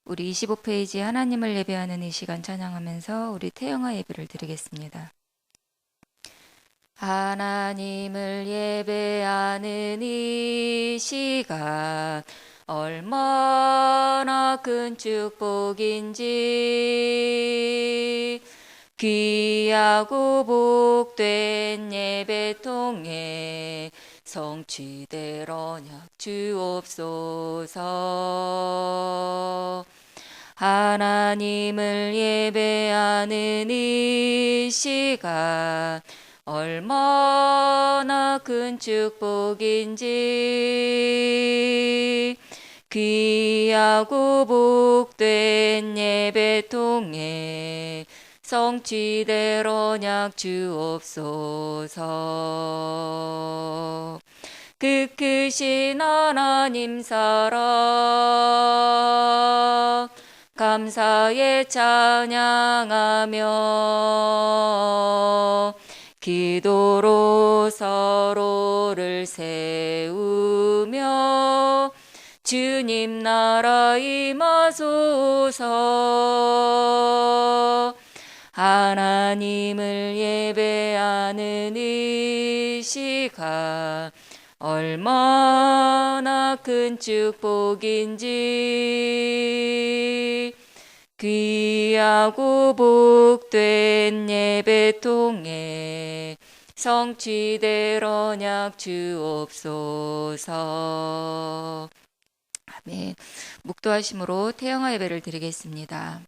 우리 25페이지 하나님을 예배하는 이 시간 찬양하면서 우리 태영아 예배를 드리겠습니다. 하나님을 예배하는 이 시간 얼마나 큰 축복인지 귀하고 복된 예배 통해 성취되러 주옵소서. 하나님을 예배하는 이 시간 얼마나 큰 축복인지 귀하고 복된 예배 통해 성취되러 주옵소서. 그 크신 하나님 사랑 감사에 찬양하며 기도로 서로를 세우며 주님 나라 임하소서. 하나님을 예배하는 이 시간 얼마나 큰 축복인지 귀하고 복된 예배 통해 성취되러 주옵소서. 아멘. 묵도하심으로 태영아 예배를 드리겠습니다.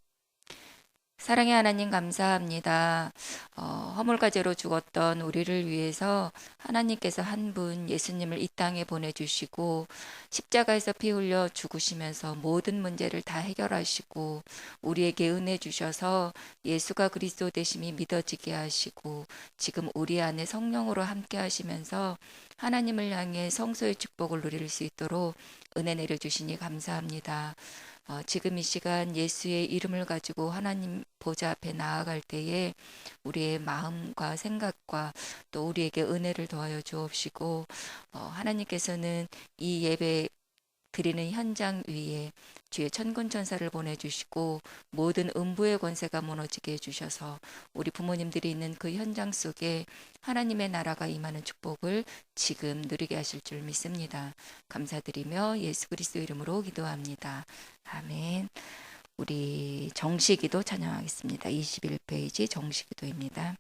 사랑의 하나님 감사합니다. 허물과제로 죽었던 우리를 위해서 하나님께서 한 분 예수님을 이 땅에 보내주시고 십자가에서 피 흘려 죽으시면서 모든 문제를 다 해결하시고 우리에게 은혜 주셔서 예수가 그리스도 되심이 믿어지게 하시고 지금 우리 안에 성령으로 함께 하시면서 하나님을 향해 성소의 축복을 누릴 수 있도록 은혜 내려주시니 감사합니다. 지금 이 시간 예수의 이름을 가지고 하나님 보좌 앞에 나아갈 때에 우리의 마음과 생각과 또 우리에게 은혜를 더하여 주옵시고 하나님께서는 이 예배 드리는 현장 위에 주의 천군 천사를 보내주시고 모든 음부의 권세가 무너지게 해주셔서 우리 부모님들이 있는 그 현장 속에 하나님의 나라가 임하는 축복을 지금 누리게 하실 줄 믿습니다. 감사드리며 예수 그리스도 이름으로 기도합니다. 아멘. 우리 정시기도 찬양하겠습니다. 21페이지 정시기도입니다.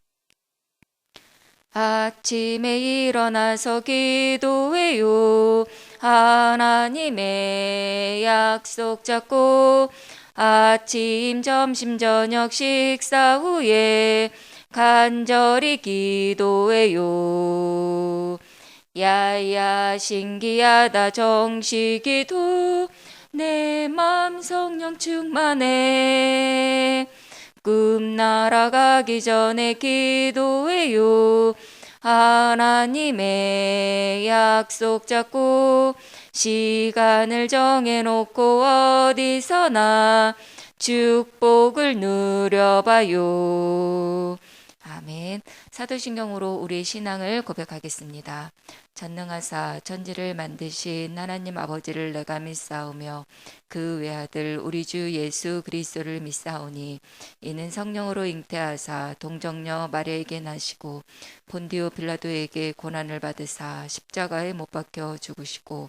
아침에 일어나서 기도해요. 하나님의 약속 잡고 아침, 점심, 저녁 식사 후에 간절히 기도해요. 야야 신기하다 정시기도 내 맘 성령 충만해. 꿈 날아가기 전에 기도해요. 하나님의 약속 잡고 시간을 정해놓고 어디서나 축복을 누려봐요. 아멘. 사도신경으로 우리의 신앙을 고백하겠습니다. 전능하사 천지를 만드신 하나님 아버지를 내가 믿사오며 그 외아들 우리 주 예수 그리스도를 믿사오니 이는 성령으로 잉태하사 동정녀 마리아에게 나시고 본디오 빌라도에게 고난을 받으사 십자가에 못 박혀 죽으시고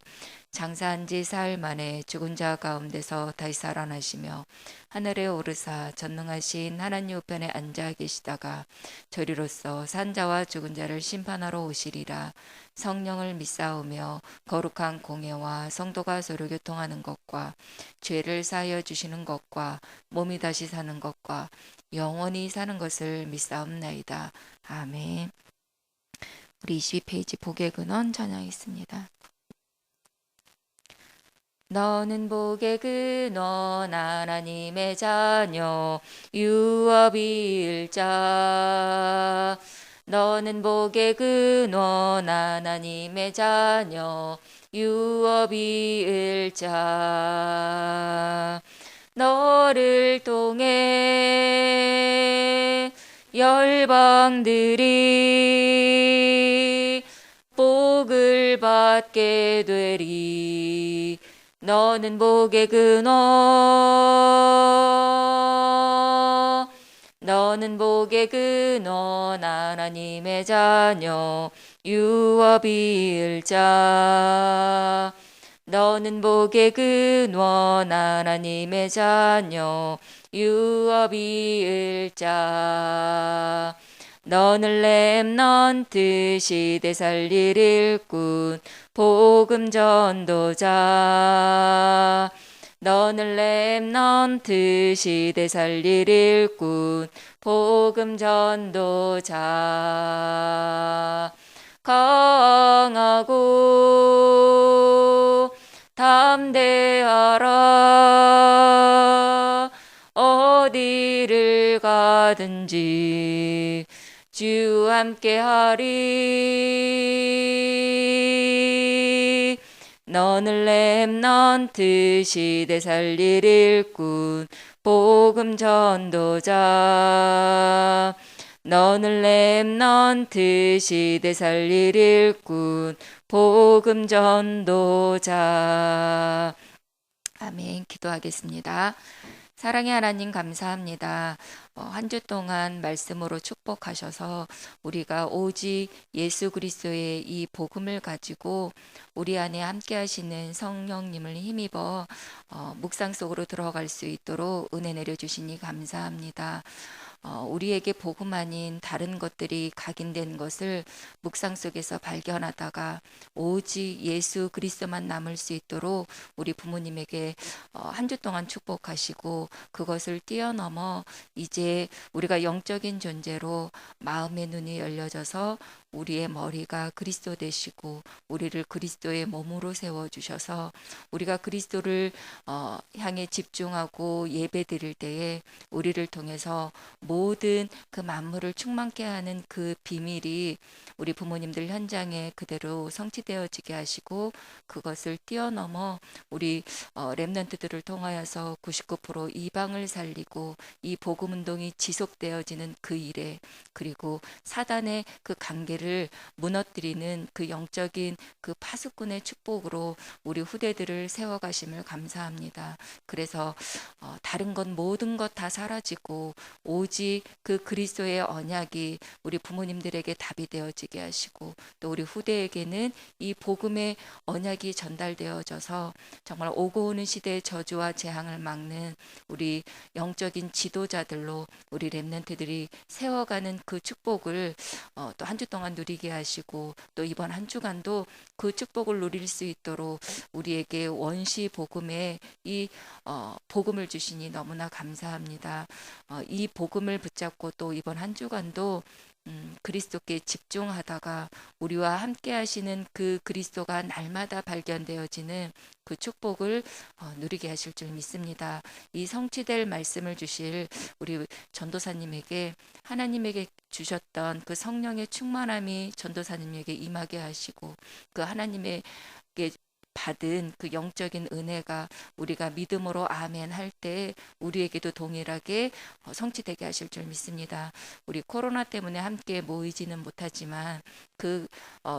장사한 지 사흘 만에 죽은 자 가운데서 다시 살아나시며 하늘에 오르사 전능하신 하나님 우편에 앉아 계시다가 저리로서 산자와 죽은 자를 심판하러 오시리라. 성령을 믿사오며 거룩한 공예와 성도가 서로 교통하는 것과 죄를 사하여 주시는 것과 몸이 다시 사는 것과 영원히 사는 것을 믿사옵나이다. 아멘. 우리 22페이지 복의 근원 찬양했습니다. 너는 복의 근원 하나님의 자녀 유업이 일자. 너는 복의 근원 하나님의 자녀 유업이 일자. 너를 통해 열방들이 복을 받게 되리. 너는 복의 근원, 너는 복의 근원, 하나님의 자녀, 유업이 일자. 너는 복의 근원, 하나님의 자녀, 유업이 일자. 너는 렘넌트 시대 살릴 일꾼, 복음 전도자. 너는 렘넌트 시대 살릴 일꾼, 복음 전도자. 강하고 담대하라. 어디를 가든지 주 함께하리. 너는 렘넌트 시대 살릴 일꾼, 복음 전도자. 너는 렘넌트 시대 살릴 일꾼, 복음 전도자. 아멘. 기도하겠습니다. 사랑의 하나님 감사합니다. 한 주 동안 말씀으로 축복하셔서 우리가 오직 예수 그리스도의 이 복음을 가지고 우리 안에 함께 하시는 성령님을 힘입어 묵상 속으로 들어갈 수 있도록 은혜 내려주시니 감사합니다. 우리에게 복음 아닌 다른 것들이 각인된 것을 묵상 속에서 발견하다가 오직 예수 그리스도만 남을 수 있도록 우리 부모님에게 한 주 동안 축복하시고 그것을 뛰어넘어 이제 우리가 영적인 존재로 마음의 눈이 열려져서 우리의 머리가 그리스도 되시고 우리를 그리스도의 몸으로 세워주셔서 우리가 그리스도를 향해 집중하고 예배 드릴 때에 우리를 통해서 모든 그 만물을 충만케 하는 그 비밀이 우리 부모님들 현장에 그대로 성취되어지게 하시고 그것을 뛰어넘어 우리 렘넌트들을 통하여서 99% 이방을 살리고 이 복음 운동이 지속되어지는 그 일에 그리고 사단의 그 관계를 무너뜨리는 그 영적인 그 파수꾼의 축복으로 우리 후대들을 세워가심을 감사합니다. 그래서 다른 것 모든 것 다 사라지고 오직 그 그리스도의 언약이 우리 부모님들에게 답이 되어지게 하시고 또 우리 후대에게는 이 복음의 언약이 전달되어져서 정말 오고 오는 시대의 저주와 재앙을 막는 우리 영적인 지도자들로 우리 렘넌트들이 세워가는 그 축복을 또 한 주 동안 누리게 하시고 또 이번 한 주간도 그 축복을 누릴 수 있도록 우리에게 원시 복음의 이 복음을 주시니 너무나 감사합니다. 이 복음을 붙잡고 또 이번 한 주간도 그리스도께 집중하다가 우리와 함께 하시는 그 그리스도가 날마다 발견되어지는 그 축복을 누리게 하실 줄 믿습니다. 이 성취될 말씀을 주실 우리 전도사님에게 하나님에게 주셨던 그 성령의 충만함이 전도사님에게 임하게 하시고 그 하나님에게 받은 그 영적인 은혜가 우리가 믿음으로 아멘 할 때 우리에게도 동일하게 성취되게 하실 줄 믿습니다. 우리 코로나 때문에 함께 모이지는 못하지만 그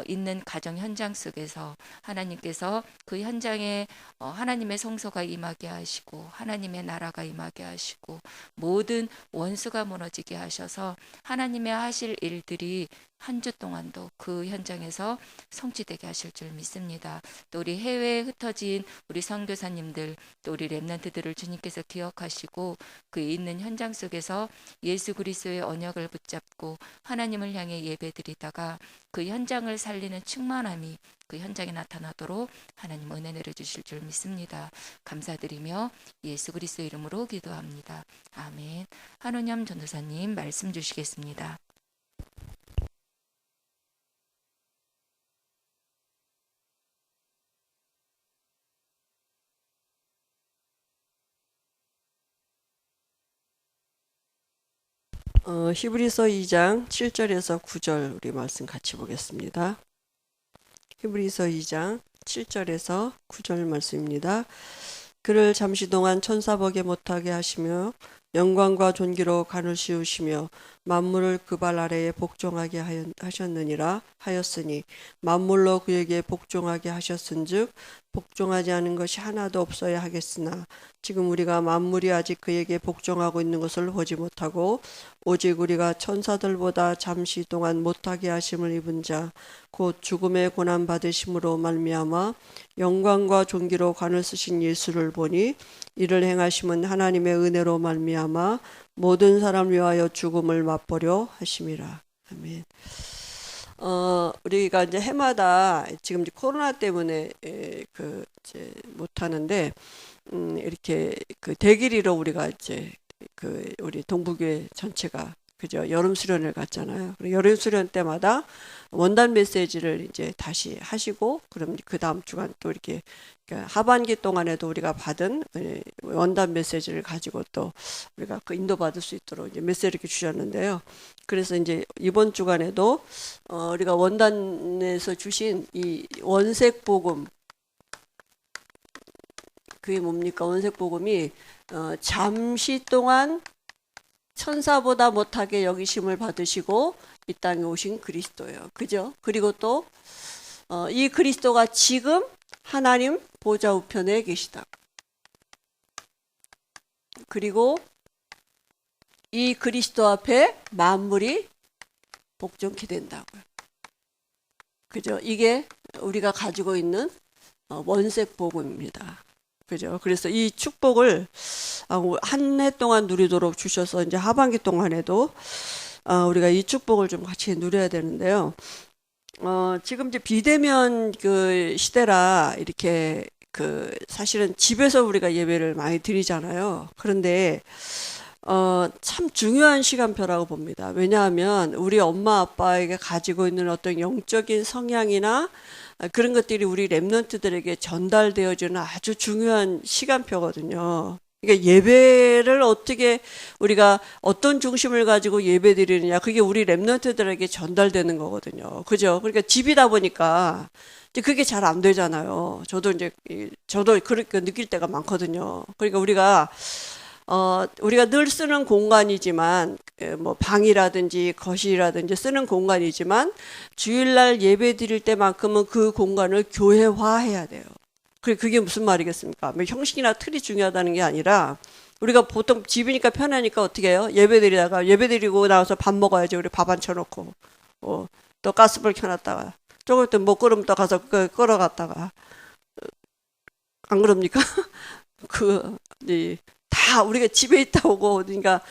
있는 가정 현장 속에서 하나님께서 그 현장에 하나님의 성소가 임하게 하시고 하나님의 나라가 임하게 하시고 모든 원수가 무너지게 하셔서 하나님의 하실 일들이 한 주 동안도 그 현장에서 성취되게 하실 줄 믿습니다. 또 우리 해외에 흩어진 우리 선교사님들 또 우리 렘넌트들을 주님께서 기억하시고 그 있는 현장 속에서 예수 그리스도의 언약을 붙잡고 하나님을 향해 예배드리다가 그 현장을 살리는 충만함이 그 현장에 나타나도록 하나님 은혜 내려주실 줄 믿습니다. 감사드리며 예수 그리스도 이름으로 기도합니다. 아멘. 한은염 전도사님 말씀 주시겠습니다. 히브리서 2장 7절에서 9절 우리 말씀 같이 보겠습니다. 히브리서 2장 7절에서 9절 말씀입니다. 그를 잠시 동안 천사복에 못하게 하시며 영광과 존귀로 간을 씌우시며 만물을 그 발 아래에 복종하게 하셨느니라 하였으니 만물로 그에게 복종하게 하셨은즉 복종하지 않은 것이 하나도 없어야 하겠으나 지금 우리가 만물이 아직 그에게 복종하고 있는 것을 보지 못하고 오직 우리가 천사들보다 잠시 동안 못하게 하심을 입은 자 곧 죽음의 고난 받으심으로 말미암아 영광과 존귀로 관을 쓰신 예수를 보니 이를 행하심은 하나님의 은혜로 말미암아 모든 사람 위하여 죽음을 맛보려 하심이라. 아멘. 우리가 이제 해마다 지금 이제 코로나 때문에 이제 못 하는데 이렇게 그 대길이로 우리가 이제 우리 동부교회 전체가 그죠 여름 수련을 갔잖아요. 여름 수련 때마다 원단 메시지를 이제 다시 하시고 그럼 그 다음 주간 또 이렇게 그러니까 하반기 동안에도 우리가 받은 원단 메시지를 가지고 또 우리가 그 인도받을 수 있도록 이제 메시지를 이렇게 주셨는데요. 그래서 이제 이번 주간에도 우리가 원단에서 주신 이 원색 복음 그게 뭡니까? 원색 복음이 잠시 동안 천사보다 못하게 여기심을 받으시고 이 땅에 오신 그리스도예요. 그죠? 그리고 또 이 그리스도가 지금 하나님 보좌 우편에 계시다. 그리고 이 그리스도 앞에 만물이 복종케 된다고요. 그죠? 이게 우리가 가지고 있는 원색 복음입니다. 그죠? 그래서 이 축복을 한 해 동안 누리도록 주셔서 이제 하반기 동안에도 우리가 이 축복을 좀 같이 누려야 되는데요. 지금 이제 비대면 그 시대라 이렇게 사실은 집에서 우리가 예배를 많이 드리잖아요. 그런데 참 중요한 시간표라고 봅니다. 왜냐하면 우리 엄마 아빠에게 가지고 있는 어떤 영적인 성향이나 그런 것들이 우리 랩런트들에게 전달되어지는 아주 중요한 시간표거든요. 그러니까 예배를 어떻게 우리가 어떤 중심을 가지고 예배 드리느냐 그게 우리 랩런트들에게 전달되는 거거든요. 그죠? 그러니까 집이다 보니까 이제 그게 잘 안 되잖아요. 저도 그렇게 느낄 때가 많거든요. 그러니까 우리가 늘 쓰는 공간이지만 뭐 방이라든지 거실이라든지 쓰는 공간이지만 주일날 예배 드릴 때만큼은 그 공간을 교회화해야 돼요. 그게 무슨 말이겠습니까? 뭐 형식이나 틀이 중요하다는 게 아니라 우리가 보통 집이니까 편하니까 어떻게 해요? 예배 드리고 나와서 밥 먹어야지. 우리 밥 안 쳐놓고 또 가스불 켜놨다가 조금 또 못 끓으면 또 가서 끌어갔다가 안 그럽니까? 다 우리가 집에 있다 오고 그러니까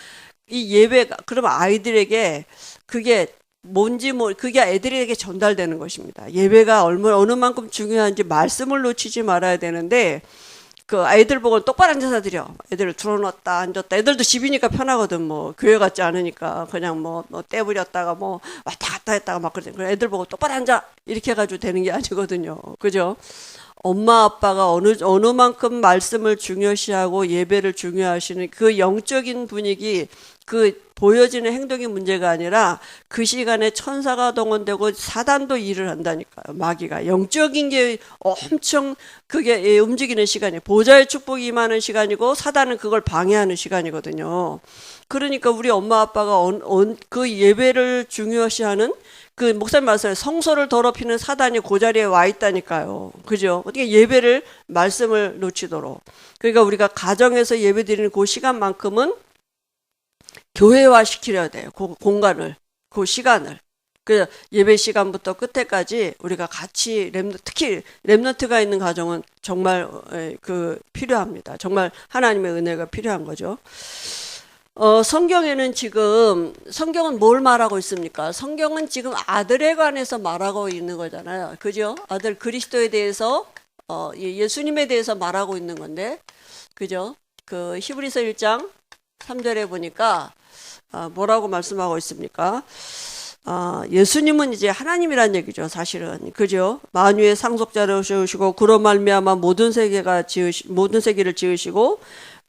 이 예배가 그러면 아이들에게 그게 뭔지 그게 애들에게 전달되는 것입니다. 예배가 어느 만큼 중요한지 말씀을 놓치지 말아야 되는데 그 아이들 보고 똑바로 앉아서 드려. 애들을 들어놨다 앉았다. 애들도 집이니까 편하거든. 뭐 교회 같지 않으니까 그냥 뭐 떼부렸다가 뭐 왔다 갔다 했다가 막 그러거든. 애들 보고 똑바로 앉아 이렇게 해가지고 되는 게 아니거든요. 그죠? 엄마 아빠가 어느 만큼 말씀을 중요시하고 예배를 중요하시는 그 영적인 분위기 보여지는 행동이 문제가 아니라 그 시간에 천사가 동원되고 사단도 일을 한다니까요. 마귀가 영적인 게 엄청 그게 움직이는 시간이에요. 보좌의 축복이 임하는 시간이고 사단은 그걸 방해하는 시간이거든요. 그러니까 우리 엄마 아빠가 그 예배를 중요시하는 그 목사님 말씀에 성소를 더럽히는 사단이 그 자리에 와 있다니까요. 그죠? 어떻게 예배를 말씀을 놓치도록. 그러니까 우리가 가정에서 예배 드리는 그 시간만큼은 교회화 시키려야 돼요. 그 공간을, 그 시간을. 그 예배 시간부터 끝에까지 우리가 같이 특히 렘넌트가 있는 가정은 정말 필요합니다. 정말 하나님의 은혜가 필요한 거죠. 성경은 뭘 말하고 있습니까? 성경은 지금 아들에 관해서 말하고 있는 거잖아요. 그죠? 아들 그리스도에 대해서, 예수님에 대해서 말하고 있는 건데, 그죠? 히브리서 1장 3절에 보니까, 뭐라고 말씀하고 있습니까? 예수님은 이제 하나님이란 얘기죠, 사실은. 그죠? 만유의 상속자를 세우시고, 그로 말미암아 모든 세계를 지으시고,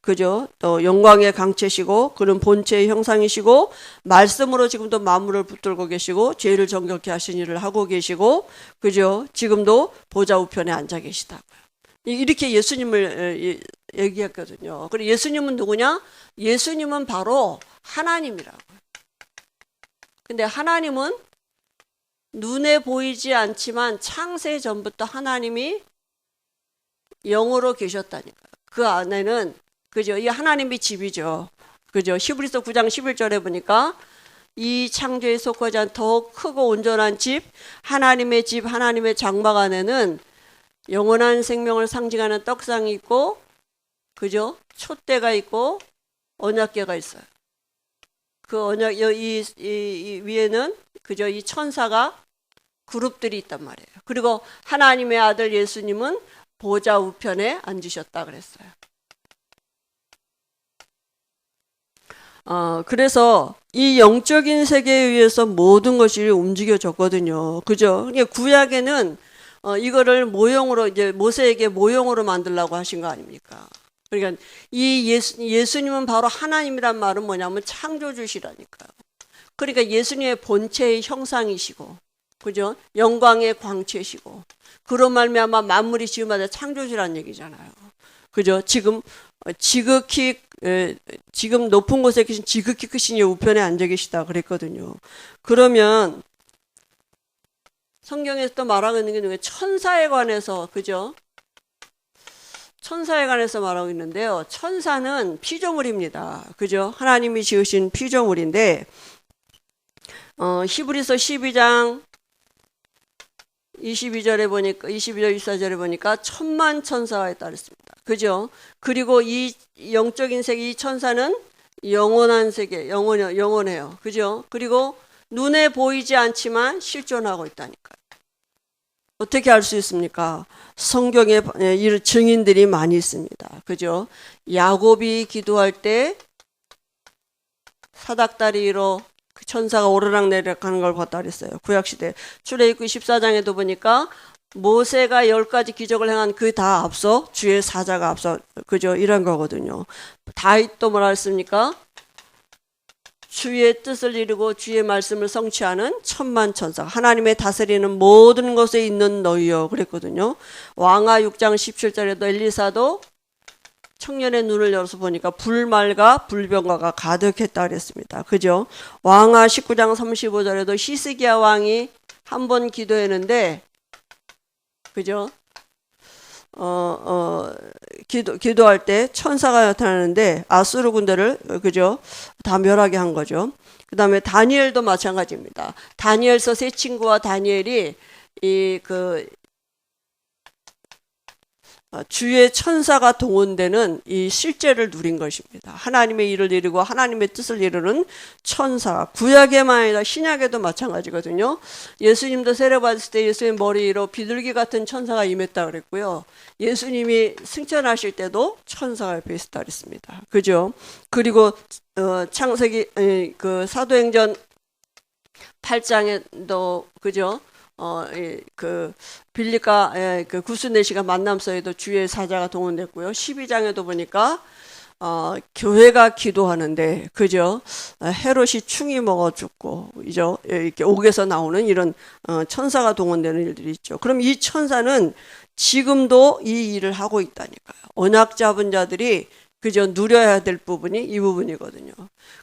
그죠? 또 영광의 강체시고 그는 본체의 형상이시고 말씀으로 지금도 만물을 붙들고 계시고 죄를 정결케 하신 일을 하고 계시고 그죠? 지금도 보좌 우편에 앉아 계시다고요. 이렇게 예수님을 얘기했거든요. 그리고 예수님은 누구냐? 예수님은 바로 하나님이라고. 근데 하나님은 눈에 보이지 않지만 창세 전부터 하나님이 영으로 계셨다니까요. 그 안에는, 그죠? 이 하나님이 집이죠. 그죠? 히브리서 9장 11절에 보니까 이 창조에 속하지 않은 더욱 크고 온전한 집, 하나님의 집, 하나님의 장막 안에는 영원한 생명을 상징하는 떡상이 있고, 그죠? 촛대가 있고, 언약궤가 있어요. 그 언약, 이 위에는, 그죠? 이 천사가 그룹들이 있단 말이에요. 그리고 하나님의 아들 예수님은 보좌 우편에 앉으셨다 그랬어요. 그래서 이 영적인 세계에 의해서 모든 것이 움직여졌거든요. 그죠? 그러니까 구약에는 이거를 모형으로, 이제 모세에게 모형으로 만들라고 하신 거 아닙니까? 그러니까 이 예수님은 바로 하나님이란 말은 뭐냐면 창조주시라니까요. 그러니까 예수님의 본체의 형상이시고, 그죠? 영광의 광채시고, 그런 말미암아 만물이 지음받아 창조주란 얘기잖아요. 그죠? 지금 지금 높은 곳에 계신 지극히 크신 이 우편에 앉아 계시다 그랬거든요. 그러면 성경에서 또 말하고 있는 게 누구예요? 천사에 관해서, 그죠? 천사에 관해서 말하고 있는데요. 천사는 피조물입니다. 그죠? 하나님이 지으신 피조물인데, 히브리서 12장 22절에 보니까, 22절, 24절에 보니까 천만 천사가 있다 그랬습니다. 그죠? 그리고 이 영적인 세계, 이 천사는 영원한 세계, 영원해요. 그죠? 그리고 눈에 보이지 않지만 실존하고 있다니까요. 어떻게 알 수 있습니까? 성경에 이 증인들이 많이 있습니다. 그죠? 야곱이 기도할 때 사닥다리 위로 그 천사가 오르락내리락 하는 걸 봤다 그랬어요. 구약시대 출애굽기 14장에도 보니까 모세가 10가지 기적을 행한 그 다 앞서 주의 사자가 앞서, 그죠? 이런 거거든요. 다윗도 뭐라 했습니까? 주의 뜻을 이루고 주의 말씀을 성취하는 천만 천사, 하나님의 다스리는 모든 것에 있는 너희여 그랬거든요. 왕하 6장 17절에도 엘리사도 청년의 눈을 열어서 보니까 불말과 불병과가 가득했다 그랬습니다. 그죠? 왕하 19장 35절에도 히스기야 왕이 한 번 기도했는데, 그죠? 기도할 때 천사가 나타나는데 아수르 군대를, 그죠? 다 멸하게 한 거죠. 그 다음에 다니엘도 마찬가지입니다. 다니엘서 세 친구와 다니엘이 주의 천사가 동원되는 이 실제를 누린 것입니다. 하나님의 일을 이루고 하나님의 뜻을 이루는 천사. 구약에만 아니라 신약에도 마찬가지거든요. 예수님도 세례받았을 때 예수님 머리 위로 비둘기 같은 천사가 임했다 그랬고요. 예수님이 승천하실 때도 천사가 옆에 있었다 그랬습니다. 그죠? 그리고 창세기 그 사도행전 8장에도, 그죠? 빌립과 그 구스네시가 만남서에도 주의 사자가 동원됐고요. 12장에도 보니까 교회가 기도하는데, 그죠? 헤롯이 충이 먹어 죽고, 그죠? 이렇게 옥에서 나오는 이런 천사가 동원되는 일들이 있죠. 그럼 이 천사는 지금도 이 일을 하고 있다니까요. 언약 잡은 자들이, 그죠? 누려야 될 부분이 이 부분이거든요.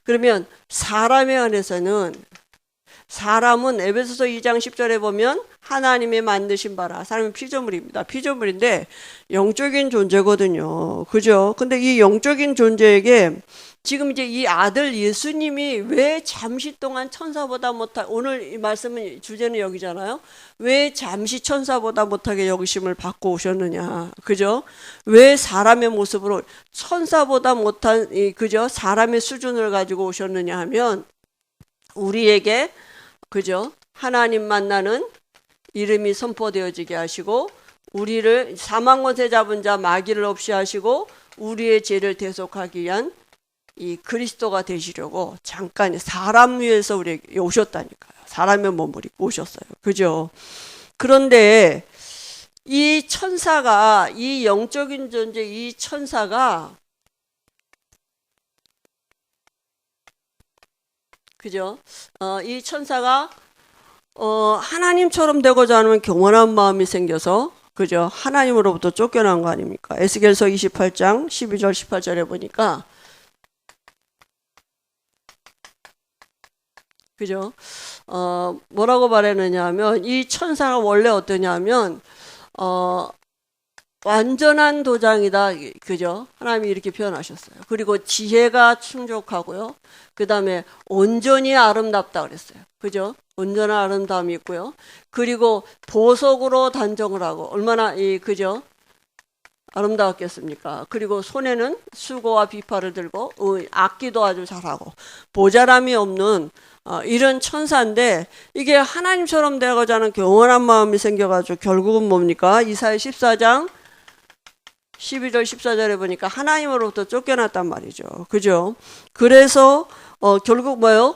그러면 사람에 한해서는, 사람은 에베소서 2장 10절에 보면 하나님의 만드신 바라, 사람은 피조물입니다. 피조물인데 영적인 존재거든요. 그죠? 근데 이 영적인 존재에게 지금 이제 이 아들 예수님이 왜 잠시 동안 천사보다 못하게, 오늘 이 말씀은 주제는 여기잖아요. 왜 잠시 천사보다 못하게 여기심을 받고 오셨느냐. 그죠? 왜 사람의 모습으로 천사보다 못한, 그죠? 사람의 수준을 가지고 오셨느냐 하면 우리에게, 그죠? 하나님 만나는 이름이 선포되어지게 하시고, 우리를 사망권세 잡은 자 마귀를 없이 하시고, 우리의 죄를 대속하기 위한 이 그리스도가 되시려고 잠깐 사람 위에서 우리에게 오셨다니까요. 사람의 몸을 입고 오셨어요. 그죠? 그런데 이 천사가, 이 영적인 존재, 이 천사가, 그죠? 이 천사가 하나님처럼 되고자 하는 경건한 마음이 생겨서, 그죠? 하나님으로부터 쫓겨난 거 아닙니까? 에스겔서 28장 12절 18절에 보니까 그죠? 뭐라고 말했느냐 하면 이 천사가 원래 어떠냐면 완전한 도장이다. 그죠? 하나님이 이렇게 표현하셨어요. 그리고 지혜가 충족하고요. 그 다음에 온전히 아름답다 그랬어요. 그죠? 온전한 아름다움이 있고요. 그리고 보석으로 단정을 하고 얼마나 그죠? 아름다웠겠습니까? 그리고 손에는 수고와 비파를 들고 악기도 아주 잘하고 모자람이 없는 이런 천사인데 이게 하나님처럼 되고자 하는 경건한 마음이 생겨가지고 결국은 뭡니까? 이사야 14장 12절 14절에 보니까 하나님으로부터 쫓겨났단 말이죠. 그죠? 그래서 결국 뭐요?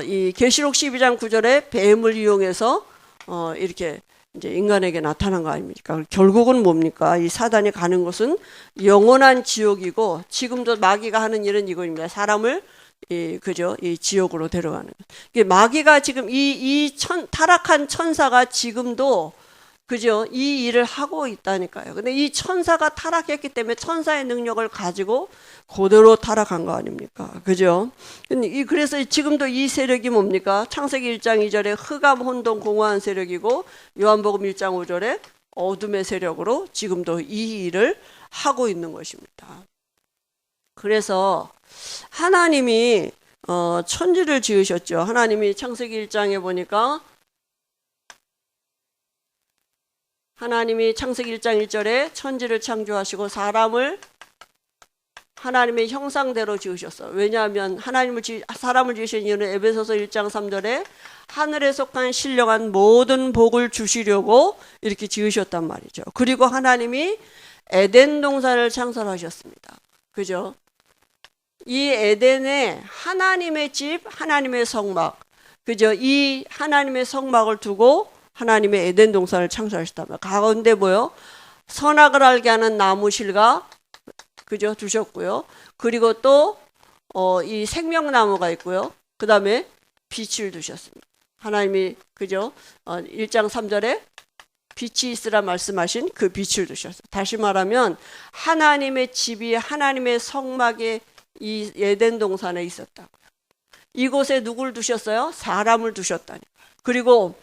이 계시록 12장 9절에 뱀을 이용해서 이렇게 이제 인간에게 나타난 거 아닙니까? 결국은 뭡니까? 이 사단이 가는 곳은 영원한 지옥이고 지금도 마귀가 하는 일은 이거입니다. 사람을 그죠? 이 지옥으로 데려가는 거. 이게 마귀가 지금 타락한 천사가 지금도 그죠? 이 일을 하고 있다니까요. 근데 이 천사가 타락했기 때문에 천사의 능력을 가지고 그대로 타락한 거 아닙니까? 그죠? 그래서 지금도 이 세력이 뭡니까? 창세기 1장 2절에 흑암, 혼돈, 공허한 세력이고 요한복음 1장 5절에 어둠의 세력으로 지금도 이 일을 하고 있는 것입니다. 그래서 하나님이 천지를 지으셨죠. 하나님이 창세기 1장에 보니까 하나님이 창세기 1장 1절에 천지를 창조하시고 사람을 하나님의 형상대로 지으셨어. 왜냐하면 사람을 지으신 이유는 에베소서 1장 3절에 하늘에 속한 신령한 모든 복을 주시려고 이렇게 지으셨단 말이죠. 그리고 하나님이 에덴 동산을 창설하셨습니다. 그죠? 이 에덴에 하나님의 집, 하나님의 성막, 그죠? 이 하나님의 성막을 두고 하나님의 에덴 동산을 창설하셨다면 가운데 뭐요? 선악을 알게 하는 나무실과 그죠? 두셨고요. 그리고 또 이 생명나무가 있고요. 그 다음에 빛을 두셨습니다. 하나님이 그죠? 1장 3절에 빛이 있으라 말씀하신 그 빛을 두셨어요. 다시 말하면 하나님의 집이 하나님의 성막에 이 에덴 동산에 있었다고요. 이곳에 누구를 두셨어요? 사람을 두셨다니. 그리고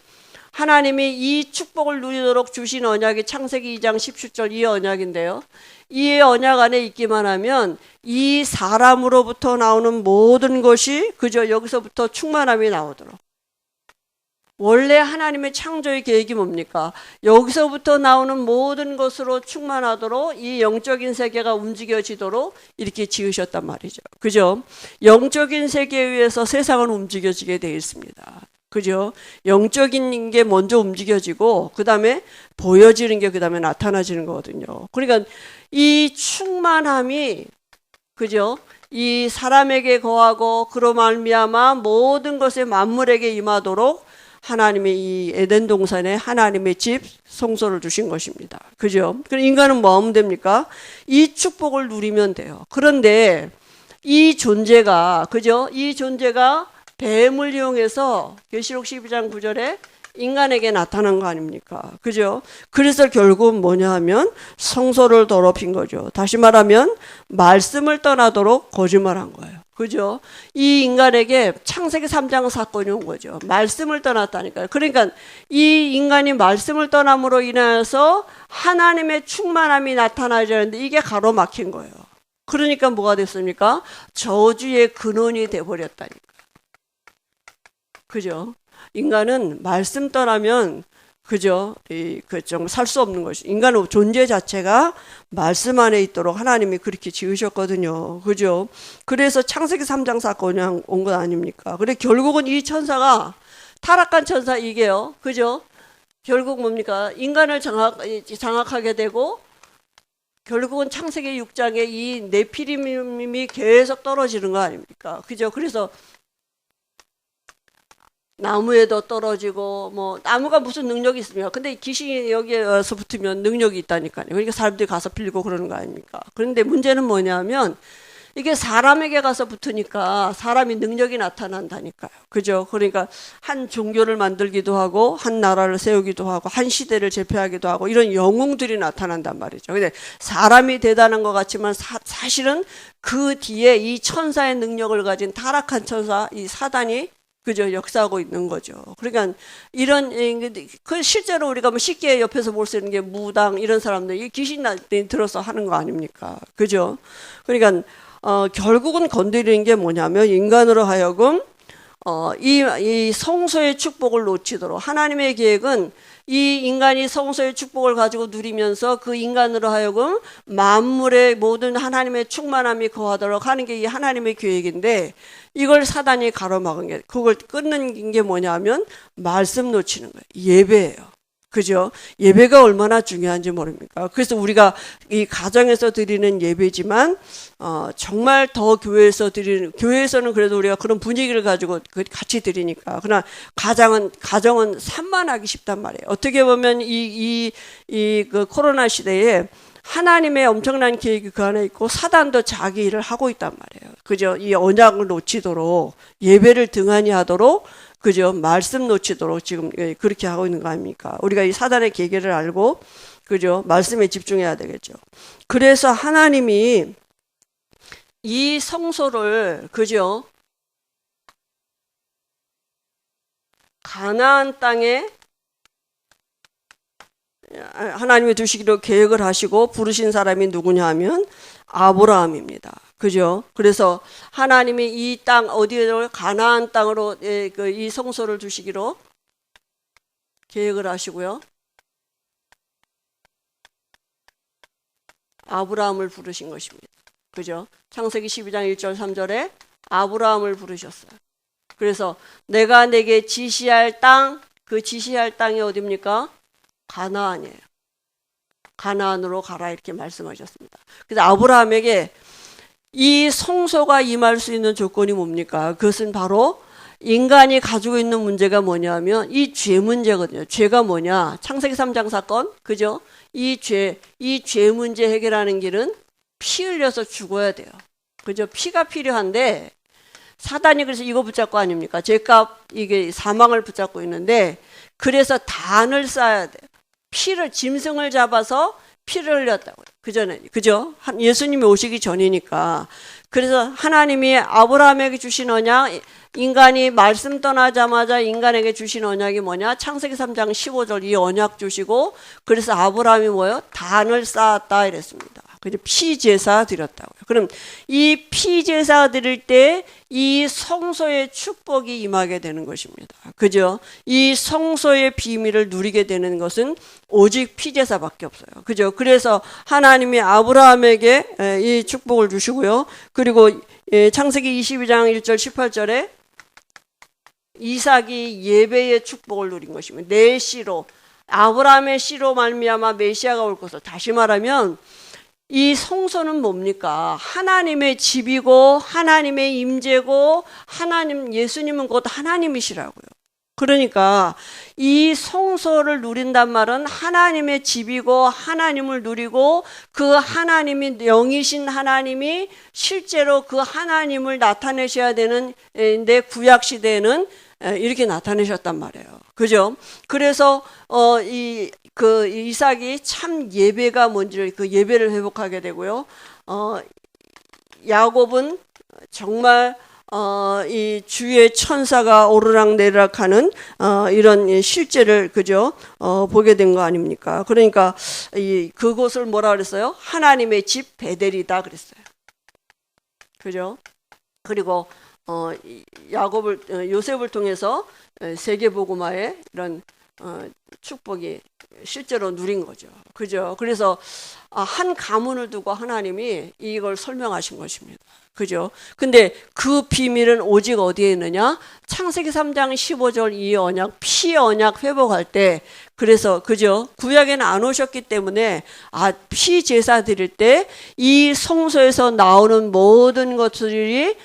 하나님이 이 축복을 누리도록 주신 언약이 창세기 2장 17절 이 언약인데요. 이 언약 안에 있기만 하면 이 사람으로부터 나오는 모든 것이 그저 여기서부터 충만함이 나오도록. 원래 하나님의 창조의 계획이 뭡니까? 여기서부터 나오는 모든 것으로 충만하도록 이 영적인 세계가 움직여지도록 이렇게 지으셨단 말이죠. 그죠? 영적인 세계에 의해서 세상은 움직여지게 되어 있습니다. 그죠? 영적인 게 먼저 움직여지고 그 다음에 보여지는 게 그 다음에 나타나지는 거거든요. 그러니까 이 충만함이 그죠? 이 사람에게 거하고 그로 말미암아 모든 것에 만물에게 임하도록 하나님의 이 에덴 동산에 하나님의 집 성소를 주신 것입니다. 그죠? 그럼 인간은 뭐 하면 됩니까? 이 축복을 누리면 돼요. 그런데 이 존재가 그죠? 이 존재가 뱀을 이용해서 계시록 12장 9절에 인간에게 나타난 거 아닙니까? 그죠? 그래서 결국은 뭐냐 하면 성소를 더럽힌 거죠. 다시 말하면 말씀을 떠나도록 거짓말한 거예요. 그죠? 이 인간에게 창세기 3장 사건이 온 거죠. 말씀을 떠났다니까요. 그러니까 이 인간이 말씀을 떠남으로 인해서 하나님의 충만함이 나타나야 되는데 이게 가로막힌 거예요. 그러니까 뭐가 됐습니까? 저주의 근원이 돼버렸다니까. 그죠? 인간은 말씀 떠나면 그죠? 좀 살 수 없는 것이. 인간의 존재 자체가 말씀 안에 있도록 하나님이 그렇게 지으셨거든요. 그죠? 그래서 창세기 3장 사건이 온 것 아닙니까? 그래 결국은 이 천사가 타락한 천사 이게요. 그죠? 결국 뭡니까? 인간을 장악하게 되고 결국은 창세기 6장에 이 네피림이 계속 떨어지는 거 아닙니까? 그죠? 그래서 나무에도 떨어지고 뭐 나무가 무슨 능력이 있습니까? 근데 귀신이 여기에 와서 붙으면 능력이 있다니까요. 그러니까 사람들이 가서 빌고 그러는 거 아닙니까? 그런데 문제는 뭐냐면 이게 사람에게 가서 붙으니까 사람이 능력이 나타난다니까요. 그죠? 그러니까 한 종교를 만들기도 하고 한 나라를 세우기도 하고 한 시대를 제패하기도 하고 이런 영웅들이 나타난단 말이죠. 근데 사람이 대단한 것 같지만 사실은 그 뒤에 이 천사의 능력을 가진 타락한 천사 이 사단이 그죠? 역사하고 있는 거죠. 그러니까 이런 그 실제로 우리가 뭐 쉽게 옆에서 볼 수 있는 게 무당 이런 사람들 이 귀신 들어서 하는 거 아닙니까? 그죠? 그러니까 결국은 건드리는 게 뭐냐면 인간으로 하여금 이 성소의 축복을 놓치도록 하나님의 계획은 이 인간이 성소의 축복을 가지고 누리면서 그 인간으로 하여금 만물의 모든 하나님의 충만함이 거하도록 하는 게 이 하나님의 계획인데 이걸 사단이 가로막은 게 그걸 끊는 게 뭐냐면 말씀 놓치는 거예요. 예배예요. 그죠? 예배가 얼마나 중요한지 모릅니까? 그래서 우리가 이 가정에서 드리는 예배지만 정말 더 교회에서는 그래도 우리가 그런 분위기를 가지고 같이 드리니까 그러나 가정은 산만하기 쉽단 말이에요. 어떻게 보면 그 코로나 시대에 하나님의 엄청난 계획이 그 안에 있고 사단도 자기 일을 하고 있단 말이에요. 그죠? 이 언약을 놓치도록 예배를 등한히 하도록 그죠? 말씀 놓치도록 지금 그렇게 하고 있는 거 아닙니까? 우리가 이 사단의 계계를 알고 그죠? 말씀에 집중해야 되겠죠. 그래서 하나님이 이 성소를 그죠? 가나안 땅에 하나님이 두시기로 계획을 하시고 부르신 사람이 누구냐 하면 아브라함입니다. 그죠? 그래서 하나님이 이 땅 어디로 가나안 땅으로 이 성소를 주시기로 계획을 하시고요. 아브라함을 부르신 것입니다. 그죠? 창세기 12장 1절 3절에 아브라함을 부르셨어요. 그래서 내가 내게 지시할 땅, 그 지시할 땅이 어디입니까? 가나안이에요. 가나안으로 가라 이렇게 말씀하셨습니다. 그래서 아브라함에게 이 성소가 임할 수 있는 조건이 뭡니까? 그것은 바로 인간이 가지고 있는 문제가 뭐냐면 이 죄 문제거든요. 죄가 뭐냐? 창세기 3장 사건, 그죠? 이 죄 문제 해결하는 길은 피 흘려서 죽어야 돼요. 그죠? 피가 필요한데 사단이 그래서 이거 붙잡고 아닙니까? 죄값 이게 사망을 붙잡고 있는데 그래서 단을 쌓아야 돼요. 피를 짐승을 잡아서 피를 흘렸다고요. 그 전에 그죠? 예수님이 오시기 전이니까. 그래서 하나님이 아브라함에게 주신 언약, 인간이 말씀 떠나자마자 인간에게 주신 언약이 뭐냐? 창세기 3장 15절 이 언약 주시고 그래서 아브라함이 뭐예요? 단을 쌓았다 이랬습니다. 그죠? 피제사 드렸다고요. 그럼 이 피제사 드릴 때 이 성소의 축복이 임하게 되는 것입니다. 그죠? 이 성소의 비밀을 누리게 되는 것은 오직 피제사밖에 없어요. 그죠? 그래서 하나님이 아브라함에게 이 축복을 주시고요. 그리고 창세기 22장 1절 18절에 이삭이 예배의 축복을 누린 것입니다. 내 씨로 아브라함의 씨로 말미암아 메시아가 올 것을 다시 말하면 이 성소는 뭡니까? 하나님의 집이고 하나님의 임재고 예수님은 곧 하나님이시라고요. 그러니까 이 성소를 누린단 말은 하나님의 집이고 하나님을 누리고 그 하나님이 영이신 하나님이 실제로 그 하나님을 나타내셔야 되는 내 구약 시대에는 이렇게 나타내셨단 말이에요. 그죠? 그래서 이삭이 참 예배가 뭔지를 그 예배를 회복하게 되고요. 야곱은 정말 이 주의 천사가 오르락내리락하는 이런 실제를 그죠? 보게 된 거 아닙니까? 그러니까 그곳을 뭐라 그랬어요? 하나님의 집 베델이다 그랬어요. 그죠? 그리고 요셉을 통해서 세계복음화의 이런 축복이 실제로 누린 거죠. 그죠? 그래서 한 가문을 두고 하나님이 이걸 설명하신 것입니다. 그죠? 근데 그 비밀은 오직 어디에 있느냐? 창세기 3장 15절 이 언약, 피 언약 회복할 때 그래서 그죠? 구약에는 안 오셨기 때문에 피 제사 드릴 때 이 성소에서 나오는 모든 것들이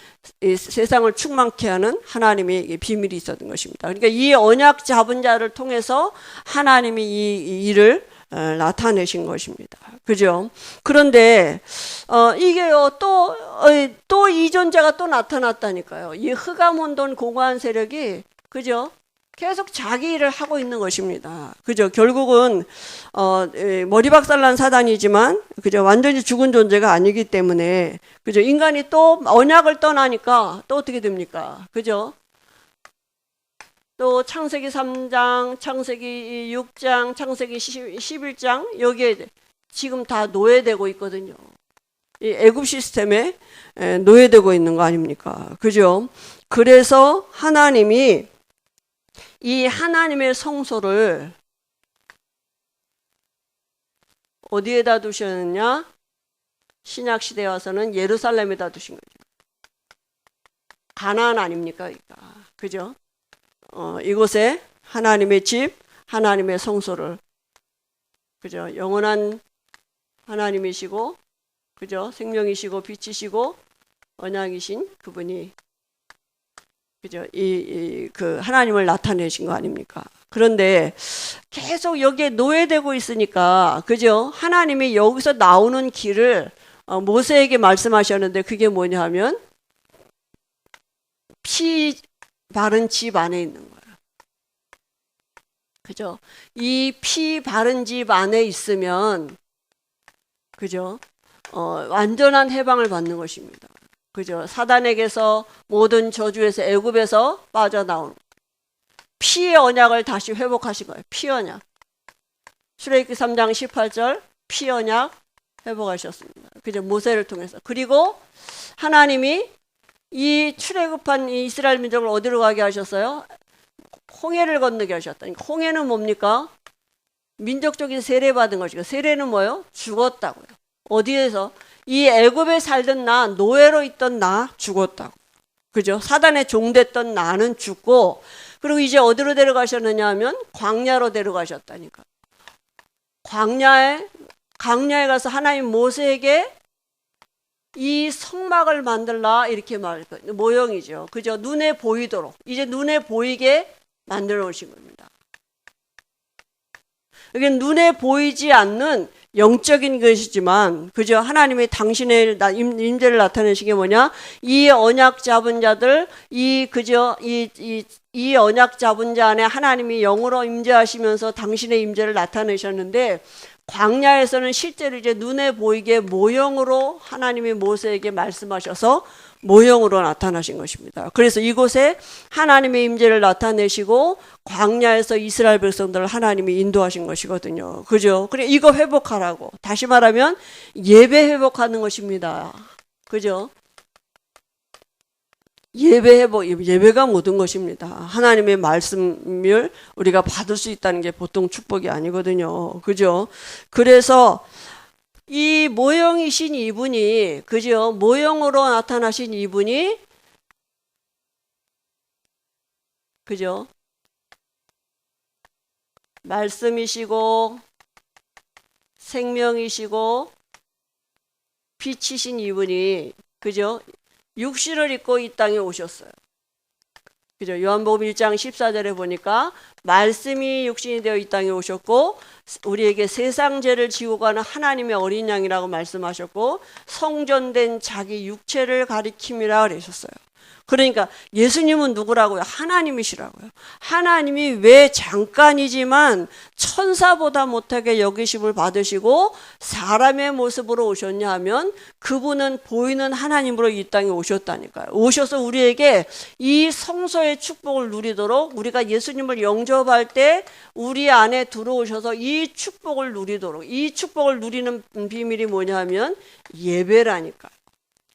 이 세상을 충만케 하는 하나님의 비밀이 있었던 것입니다. 그러니까 이 언약 잡은 자를 통해서 하나님이 이 일을 나타내신 것입니다. 그죠? 그런데 이게요 또 또 이존자가 또 나타났다니까요. 이 흑암혼돈 공허한 세력이, 그죠? 계속 자기 일을 하고 있는 것입니다. 그죠? 결국은 머리박살난 사단이지만, 그죠? 완전히 죽은 존재가 아니기 때문에, 그죠? 인간이 또 언약을 떠나니까 또 어떻게 됩니까? 그죠? 또 창세기 3장, 창세기 6장, 창세기 11장 여기에 지금 다 노예되고 있거든요. 이 애굽 시스템에 노예되고 있는 거 아닙니까? 그죠? 그래서 하나님이 이 하나님의 성소를 어디에다 두셨느냐? 신약 시대에 와서는 예루살렘에다 두신 거죠. 가나안 아닙니까? 그죠? 이곳에 하나님의 집, 하나님의 성소를, 그죠? 영원한 하나님이시고, 그죠? 생명이시고 빛이시고 언약이신 그분이, 그죠? 그 하나님을 나타내신 거 아닙니까? 그런데 계속 여기에 노예되고 있으니까, 그죠? 하나님이 여기서 나오는 길을 모세에게 말씀하셨는데 그게 뭐냐 하면 피 바른 집 안에 있는 거예요. 그죠? 이 피 바른 집 안에 있으면, 그죠? 완전한 해방을 받는 것입니다. 그죠? 사단에게서 모든 저주에서 애굽에서 빠져나온 피의 언약을 다시 회복하신 거예요. 피 언약. 출애굽기 3장 18절 피 언약 회복하셨습니다. 그죠? 모세를 통해서. 그리고 하나님이 이 출애굽한 이스라엘 민족을 어디로 가게 하셨어요? 홍해를 건너게 하셨다. 홍해는 뭡니까? 민족적인 세례받은 것이고, 세례는 뭐예요? 죽었다고요. 어디에서? 이 애굽에 살던 나, 노예로 있던 나 죽었다고. 그죠? 사단에 종됐던 나는 죽고, 그리고 이제 어디로 데려가셨느냐 하면 광야로 데려가셨다니까. 강야에 가서 하나님 모세에게 이 성막을 만들라 이렇게 말할 거예요. 모형이죠. 그죠? 눈에 보이도록. 이제 눈에 보이게 만들어 오신 겁니다. 이게 눈에 보이지 않는 영적인 것이지만, 그죠? 하나님이 당신의 임재를 나타내신 게 뭐냐? 이 언약 잡은 자들, 그죠? 이 언약 잡은 자 안에 하나님이 영으로 임재하시면서 당신의 임재를 나타내셨는데, 광야에서는 실제로 이제 눈에 보이게 모형으로 하나님이 모세에게 말씀하셔서 모형으로 나타나신 것입니다. 그래서 이곳에 하나님의 임재를 나타내시고 광야에서 이스라엘 백성들을 하나님이 인도하신 것이거든요. 그죠? 그래 이거 회복하라고. 다시 말하면 예배 회복하는 것입니다. 그죠? 예배 회복, 예배가 모든 것입니다. 하나님의 말씀을 우리가 받을 수 있다는 게 보통 축복이 아니거든요. 그죠? 그래서 이 모형이신 이분이, 그죠? 모형으로 나타나신 이분이, 그죠? 말씀이시고, 생명이시고, 빛이신 이분이, 그죠? 육신을 입고 이 땅에 오셨어요. 그죠? 요한복음 1장 14절에 보니까 말씀이 육신이 되어 이 땅에 오셨고 우리에게 세상 죄를 지고 가는 하나님의 어린 양이라고 말씀하셨고 성전된 자기 육체를 가리킴이라 그러셨어요. 그러니까 예수님은 누구라고요? 하나님이시라고요. 하나님이 왜 잠깐이지만 천사보다 못하게 여기심을 받으시고 사람의 모습으로 오셨냐 하면 그분은 보이는 하나님으로 이 땅에 오셨다니까요. 오셔서 우리에게 이 성소의 축복을 누리도록, 우리가 예수님을 영접할 때 우리 안에 들어오셔서 이 축복을 누리도록, 이 축복을 누리는 비밀이 뭐냐 하면 예배라니까요.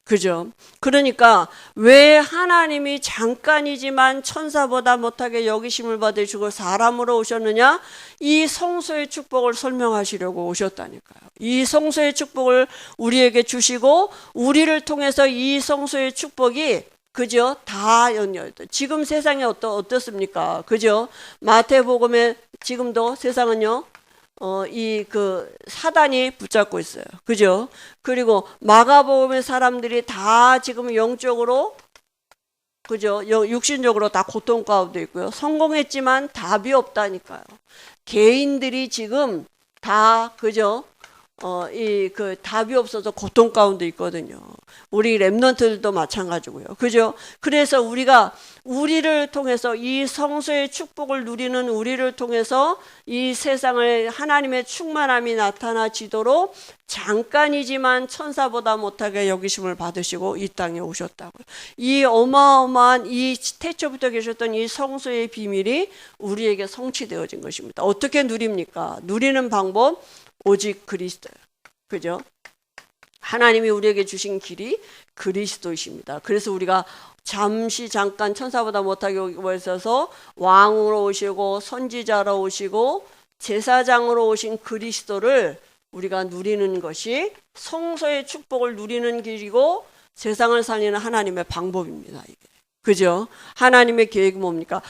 그죠? 그러니까 왜 하나님이 잠깐이지만 천사보다 못하게 여기심을 받으시고 사람으로 오셨느냐? 이 성소의 축복을 설명하시려고 오셨다니까요. 이 성소의 축복을 우리에게 주시고 우리를 통해서 이 성소의 축복이, 그죠? 다 지금 세상이 어떻습니까? 그죠? 마태복음에 지금도 세상은요, 사단이 붙잡고 있어요. 그죠? 그리고 마가복음의 사람들이 다 지금 영적으로, 그죠? 육신적으로 다 고통 가운데 있고요. 성공했지만 답이 없다니까요. 개인들이 지금 다, 그죠? 그 답이 없어서 고통 가운데 있거든요. 우리 렘넌트들도 마찬가지고요. 그죠? 그래서 우리를 통해서 이 성소의 축복을 누리는 우리를 통해서 이 세상을 하나님의 충만함이 나타나지도록 잠깐이지만 천사보다 못하게 여기심을 받으시고 이 땅에 오셨다고요. 이 어마어마한 이 태초부터 계셨던 이 성소의 비밀이 우리에게 성취되어진 것입니다. 어떻게 누립니까? 누리는 방법 오직 그리스도예요. 그죠? 하나님이 우리에게 주신 길이 그리스도이십니다. 그래서 우리가 잠깐 천사보다 못하게 오셔서 왕으로 오시고 선지자로 오시고 제사장으로 오신 그리스도를 우리가 누리는 것이 성소의 축복을 누리는 길이고 세상을 살리는 하나님의 방법입니다. 이게. 그죠? 하나님의 계획이 뭡니까?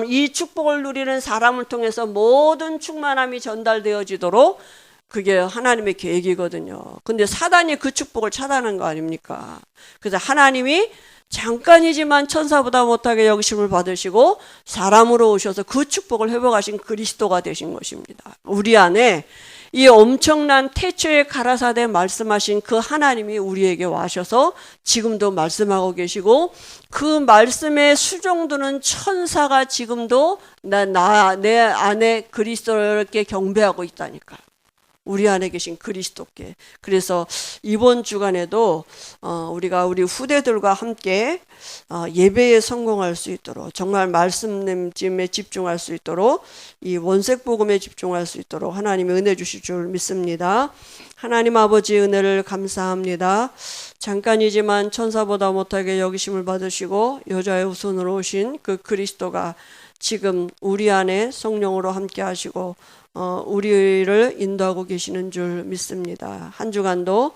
이 축복을 누리는 사람을 통해서 모든 충만함이 전달되어지도록 그게 하나님의 계획이거든요. 근데 사단이 그 축복을 차단한 거 아닙니까? 그래서 하나님이 잠깐이지만 천사보다 못하게 여기심을 받으시고 사람으로 오셔서 그 축복을 회복하신 그리스도가 되신 것입니다. 우리 안에 이 엄청난 태초에 가라사대 말씀하신 그 하나님이 우리에게 와셔서 지금도 말씀하고 계시고 그 말씀에 수종드는 천사가 지금도 내 안에 그리스도께 경배하고 있다니까요. 우리 안에 계신 그리스도께. 그래서 이번 주간에도 우리가 우리 후대들과 함께 예배에 성공할 수 있도록 정말 말씀에 집중할 수 있도록 이 원색복음에 집중할 수 있도록 하나님이 은혜 주실 줄 믿습니다. 하나님 아버지의 은혜를 감사합니다. 잠깐이지만 천사보다 못하게 여기심을 받으시고 여자의 후손으로 오신 그 그리스도가 지금 우리 안에 성령으로 함께 하시고 우리를 인도하고 계시는 줄 믿습니다. 한 주간도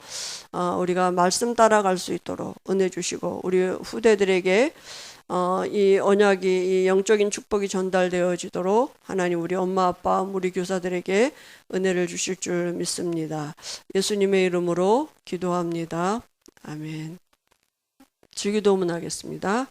우리가 말씀 따라갈 수 있도록 은혜 주시고 우리 후대들에게 이 언약이 이 영적인 축복이 전달되어지도록 하나님 우리 엄마 아빠 우리 교사들에게 은혜를 주실 줄 믿습니다. 예수님의 이름으로 기도합니다. 아멘. 주기도문 하겠습니다.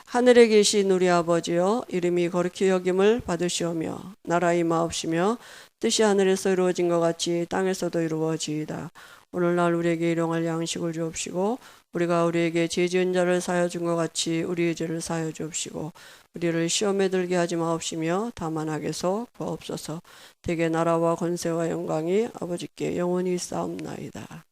하늘에 계신 우리 아버지여 이름이 거룩히 여김을 받으시오며 나라의 임하옵시며 뜻이 하늘에서 이루어진 것 같이 땅에서도 이루어지이다. 오늘날 우리에게 일용할 양식을 주옵시고 우리가 우리에게 죄 지은 자를 사하여 준 것 같이 우리의 죄를 사하여 주옵시고 우리를 시험에 들게 하지 마옵시며 다만 악에서 구하옵소서. 대개 나라와 권세와 영광이 아버지께 영원히 있사옵나이다.